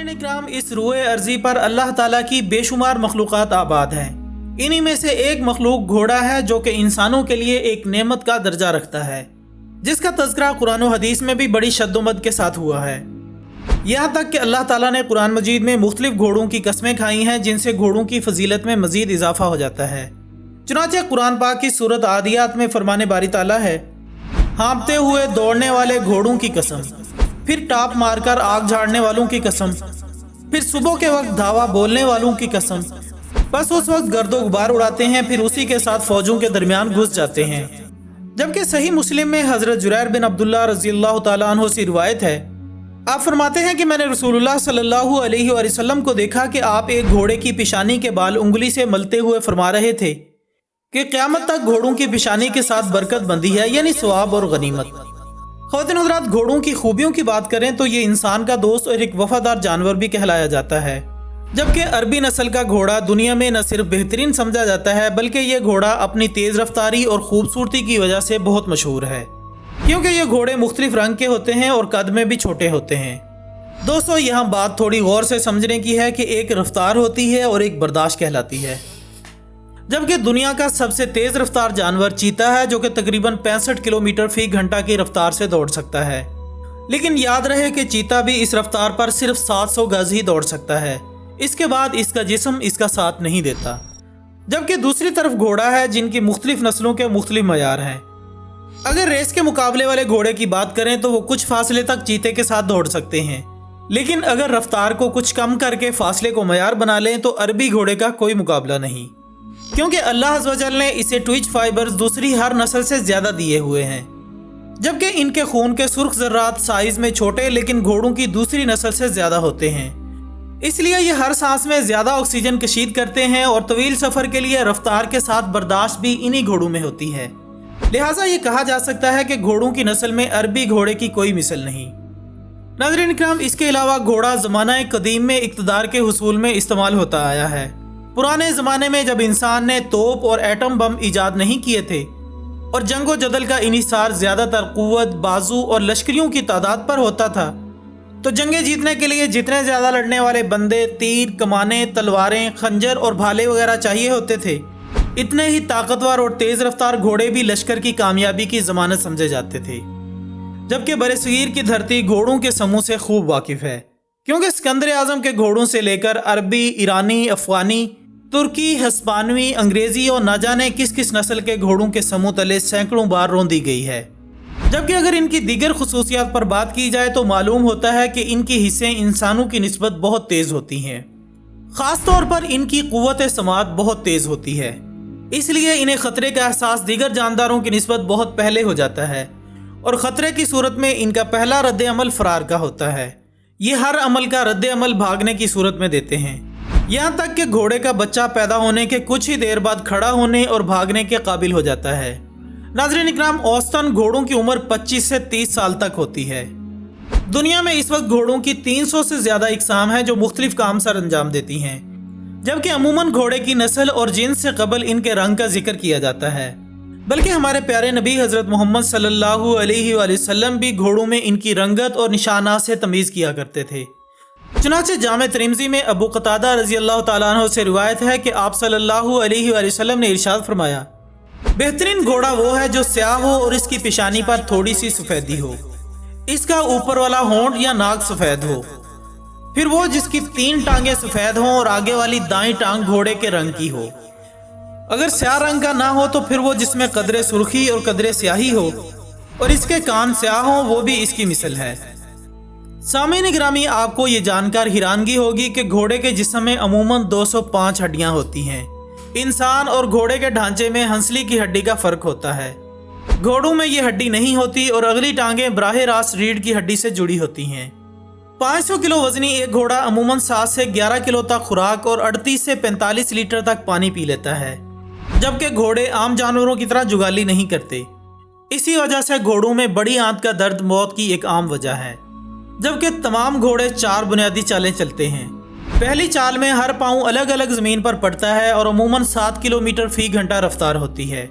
नाज़रीन इकराम, इस रूए अर्जी पर अल्लाह ताला की बेशुमार मखलूक़ात आबाद हैं। इन्हीं में से एक मखलूक घोड़ा है जो कि इंसानों के लिए एक नेमत का दर्जा रखता है, जिसका तज़किरा कुरान और हदीस में भी बड़ी शद्दोमत के साथ हुआ है। यहाँ तक कि अल्लाह ताला ने कुरान मजीद में मुख्तलिफ घोड़ों की कस्में खाई हैं जिनसे घोड़ों की फजीलत में मजीद इजाफा हो जाता है। चुनांचे कुरान पाक की सूरत आदियात में फरमाने बारी ताला है, हाँपते हुए दौड़ने वाले घोड़ों की कसम, फिर टाप मारकर आग झाड़ने वालों की कसम, फिर सुबह के वक्त धावा बोलने वालों की कसम। बस उस वक्त गर्दो गुबार उड़ाते हैं, फिर उसी के साथ फौजों के दरमियान घुस जाते हैं। जबकि सही मुस्लिम में हजरत जुरैर बिन अब्दुल्लाह रज़ियल्लाहु ताला अन्हु से रिवायत है, आप फरमाते हैं कि मैंने रसूलुल्लाह सल्लल्लाहु अलैहि वसल्लम को देखा कि आप एक घोड़े की पेशानी के बाल उंगली से मलते हुए फरमा रहे थे कि क़यामत तक घोड़ों की पेशानी के साथ बरकत बंदी है, यानी सवाब और गनीमत। ख़वातीन हज़रात, घोड़ों की खूबियों की बात करें तो ये इंसान का दोस्त और एक वफादार जानवर भी कहलाया जाता है। जबकि अरबी नस्ल का घोड़ा दुनिया में न सिर्फ बेहतरीन समझा जाता है, बल्कि ये घोड़ा अपनी तेज़ रफ्तारी और खूबसूरती की वजह से बहुत मशहूर है, क्योंकि ये घोड़े मुख्तलिफ रंग के होते हैं और कद में भी छोटे होते हैं। दोस्तों, यहाँ बात थोड़ी गौर से समझने की है कि एक रफ्तार होती है और एक बर्दाश्त कहलाती है। जबकि दुनिया का सबसे तेज़ रफ्तार जानवर चीता है, जो कि तकरीबन 65 किलोमीटर फी घंटा की रफ्तार से दौड़ सकता है। लेकिन याद रहे कि चीता भी इस रफ्तार पर सिर्फ 700 गज ही दौड़ सकता है, इसके बाद इसका जिस्म इसका साथ नहीं देता। जबकि दूसरी तरफ घोड़ा है जिनकी मुख्तलिफ नस्लों के मुख्तलिफ मयार हैं। अगर रेस के मुकाबले वाले घोड़े की बात करें तो वो कुछ फासले तक चीते के साथ दौड़ सकते हैं, लेकिन अगर रफ्तार को कुछ कम करके फासले को मयार बना लें तो अरबी घोड़े का कोई मुकाबला नहीं, क्योंकि अल्लाह अज़्ज़ व जल ने इसे ट्विच फाइबर्स दूसरी हर नस्ल से ज़्यादा दिए हुए हैं। जबकि इनके खून के सुर्ख ज़र्रात साइज़ में छोटे लेकिन घोड़ों की दूसरी नस्ल से ज़्यादा होते हैं, इसलिए ये हर सांस में ज़्यादा ऑक्सीजन कशीद करते हैं और तवील सफ़र के लिए रफ्तार के साथ बर्दाश्त भी इन्हीं घोड़ों में होती है। लिहाजा ये कहा जा सकता है कि घोड़ों की नस्ल में अरबी घोड़े की कोई मिसल नहीं। नाज़रीन इकराम, इसके अलावा घोड़ा ज़माना कदीम में इक़्तिदार के हुसूल में इस्तेमाल होता आया है। पुराने ज़माने में जब इंसान ने तोप और एटम बम ईजाद नहीं किए थे और जंगो जदल का इन्हिसार ज़्यादातर क़ुव्वत, बाजू और लश्करियों की तादाद पर होता था, तो जंगें जीतने के लिए जितने ज़्यादा लड़ने वाले बंदे, तीर, कमाने, तलवारें, खंजर और भाले वगैरह चाहिए होते थे, इतने ही ताकतवर और तेज़ रफ्तार घोड़े भी लश्कर की कामयाबी की ज़मानत समझे जाते थे। जबकि बरसगीर की धरती घोड़ों के समूह से खूब वाकिफ़ है, क्योंकि सिकंदर आज़म के घोड़ों से लेकर अरबी, ईरानी, अफ़गानी, तुर्की, हस्पानवी, अंग्रेज़ी और न जाने किस किस नस्ल के घोड़ों के समूह तले सैकड़ों बार रौंदी गई है। जबकि अगर इनकी दीगर खुसूसियात पर बात की जाए तो मालूम होता है कि इनकी हिस्सें इंसानों की निस्बत बहुत तेज़ होती हैं। ख़ास तौर पर इनकी क़ुव्वत समाअत बहुत तेज़ होती है, इसलिए इन्हें ख़तरे का एहसास दीगर जानदारों की निस्बत बहुत पहले हो जाता है और ख़तरे की सूरत में इनका पहला रद्द अमल फ़रार का होता है। ये हर अमल का रद्द अमल भागने की सूरत में देते हैं, यहाँ तक कि घोड़े का बच्चा पैदा होने के कुछ ही देर बाद खड़ा होने और भागने के काबिल हो जाता है। नाज़रीन इकराम, औसतन घोड़ों की उम्र 25 से 30 साल तक होती है। दुनिया में इस वक्त घोड़ों की 300 से ज़्यादा इकसाम हैं जो मुख्तलिफ काम सर अंजाम देती हैं, जबकि अमूमन घोड़े की नस्ल और जिन्स से कबल इनके रंग का जिक्र किया जाता है। बल्कि हमारे प्यारे नबी हज़रत मोहम्मद सल्लल्लाहु अलैहि वसल्लम भी घोड़ों में इनकी रंगत और निशानात से तमीज़ किया करते थे। चुनांचे जामे तिरमिज़ी में अबू क़तादा रज़ियल्लाहु ताला अन्हु से रिवायत है कि आप सल्लल्लाहु अलैहि वसल्लम ने इरशाद फरमाया, बेहतरीन घोड़ा वो है जो स्याह हो और इसकी पेशानी पर थोड़ी सी सफ़ेदी हो, इसका ऊपर वाला होंठ या नाक सफ़ेद हो, फिर वो जिसकी 3 टांगें सफ़ेद हों और आगे वाली दाईं टांग घोड़े के रंग की हो। अगर स्याह रंग का ना हो तो फिर वो जिसमें कदरे सुर्खी और कदरे स्याही हो और इसके कान स्याह हों, वो भी इसकी मिसल है। सामीन गिरामी, आपको ये जानकर हैरानगी होगी कि घोड़े के जिस्म में अमूमन 205 हड्डियाँ होती हैं। इंसान और घोड़े के ढांचे में हंसली की हड्डी का फ़र्क होता है। घोड़ों में ये हड्डी नहीं होती और अगली टांगें बराह रास्त रीढ़ की हड्डी से जुड़ी होती हैं। 500 किलो वजनी एक घोड़ा अमूमन 7 से 11 किलो तक खुराक और 38 से 45 लीटर तक पानी पी लेता है, जबकि घोड़े आम जानवरों की तरह जुगाली नहीं करते। इसी वजह से घोड़ों में बड़ी आंत का दर्द मौत की एक आम वजह है। जबकि तमाम घोड़े 4 बुनियादी चालें चलते हैं। पहली चाल में हर पाँव अलग अलग ज़मीन पर पड़ता है और अमूमन 7 किलोमीटर फी घंटा रफ्तार होती है।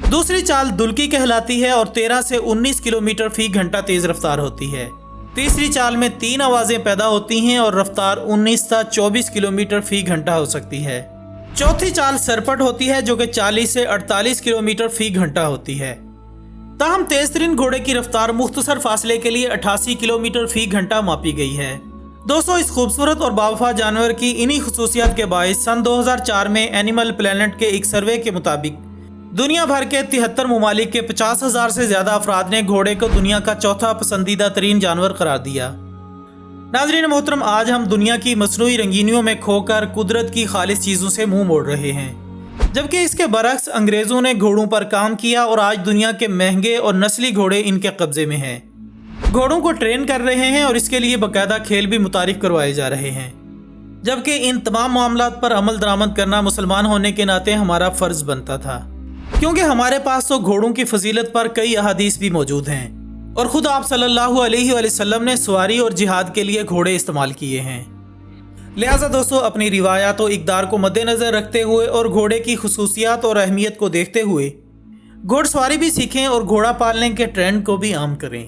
दूसरी चाल दुल्की कहलाती है और 13 से 19 किलोमीटर फी घंटा तेज़ रफ्तार होती है। तीसरी चाल में 3 आवाज़ें पैदा होती हैं और रफ्तार 19 से 24 किलोमीटर फी घंटा हो सकती है। चौथी चाल सरपट होती है जो कि 40 से 48 किलोमीटर फी घंटा होती है। ताहम तेज तरीन घोड़े की रफ्तार मुख्तसर फासले के लिए 88 किलोमीटर फी घंटा मापी गई है। दोस्तों, इस खूबसूरत और बावफा जानवर की इन्हीं खसूसियात के बायस सन 2004 में एनिमल प्लेनेट के एक सर्वे के मुताबिक दुनिया भर के 73 ममालिक के 50,000 से ज़्यादा अफराद ने घोड़े को दुनिया का चौथा पसंदीदा तरीन जानवर करार दिया। नाज़रीन मोहतरम, आज हम दुनिया की मसनूई रंगीनियों में खोकर कुदरत की खालिस चीज़ों से मुंह मोड़ रहे हैं, जबकि इसके बरक्स अंग्रेज़ों ने घोड़ों पर काम किया और आज दुनिया के महंगे और नस्ली घोड़े इनके कब्ज़े में हैं। घोड़ों को ट्रेन कर रहे हैं और इसके लिए बाकायदा खेल भी मुतारिफ करवाए जा रहे हैं, जबकि इन तमाम मामलात पर अमल दरामद करना मुसलमान होने के नाते हमारा फ़र्ज़ बनता था, क्योंकि हमारे पास तो घोड़ों की फजीलत पर कई अहादीस भी मौजूद हैं और ख़ुद आप सल्लल्लाहु अलैहि वसल्लम ने सवारी और जिहाद के लिए घोड़े इस्तेमाल किए हैं। लिहाजा दोस्तों, अपनी रिवायात और इक़दार को मद्देनज़र रखते हुए और घोड़े की खसूसियात और अहमियत को देखते हुए घोड़सवारी भी सीखें और घोड़ा पालने के ट्रेंड को भी आम करें।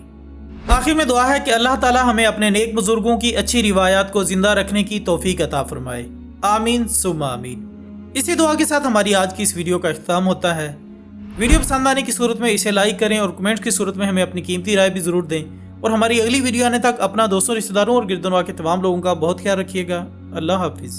आखिर में दुआ है कि अल्लाह ताला हमें अपने नेक बुजुर्गों की अच्छी रिवायात को ज़िंदा रखने की तौफीक अता फरमाए। आमीन सुम्मा आमीन। इसी दुआ के साथ हमारी आज की इस वीडियो का इख्तिताम होता है। वीडियो पसंद आने की सूरत में इसे लाइक करें और कमेंट्स की सूरत में हमें अपनी कीमती राय भी ज़रूर दें और हमारी अगली वीडियो आने तक अपना दोस्तों, रिश्तेदारों और गिरदनवा के तमाम लोगों का बहुत ख्याल रखिएगा। अल्लाह हाफिज़।